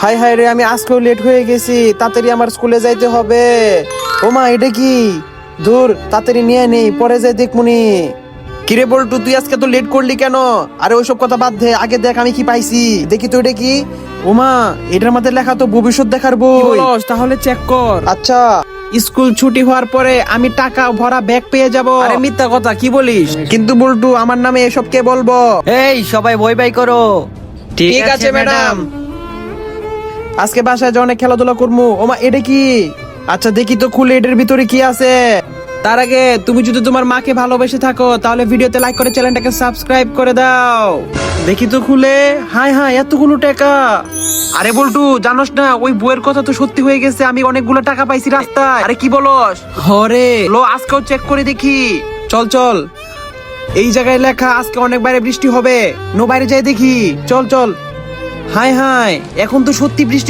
High high রে, আমি আজকেও লেট হয়ে গেছি। তাড়াতাড়ি আমার স্কুলে যাইতে হবে। ও মা, এটা কি? দূর, তাড়াতাড়ি নিয়ে নেই, পরে যাই দেখমুনি। কিরে বল্টু, তুই আজকে তো লেট করলি কেন? আরে ওইসব কথা বাদ দে, আগে দেখ আমি কি পাইছি। দেখি তো এটা কি। ওমা, এটার মধ্যে লেখা তো ভবিষ্যৎ দেখার বই। তাহলে চেক কর। আচ্ছা, স্কুল ছুটি হওয়ার পরে আমি টাকা ভরা ব্যাগ পেয়ে যাব। আরে মিথ্যা কথা, কি বলিস? কিন্তু বল্টু, আমার নামে এসব কে বলবো? এই সবাই বই বাই করো। ঠিক আছে ম্যাডাম। আজকে বাসায় যে অনেক খেলাধুলা করবো। ওমা, এটা কি? আচ্ছা দেখি তো খুলে, এটার ভিতরে কি আছে। তার আগে তুমি যদি তোমার মাকে ভালোবেসে থাকো তাহলে ভিডিওতে লাইক করে চ্যানেলটাকে সাবস্ক্রাইব করে দাও। দেখি তো খুলে। হাই হাই, এতগুলো টাকা! আরে বল্টু, জানোস না ওই বইয়ের কথা তো সত্যি হয়ে গেছে। আমি অনেকগুলো টাকা পাইছি রাস্তায়। আরে কি বলস? হরে লো, আজকেও চেক করে দেখি। চল চল, এই জায়গায় লেখা আজকে অনেক বাইরে বৃষ্টি হবে। নো, বাইরে যাই দেখি। চল চল। হাই হাই, এখন তো সত্যি বৃষ্টি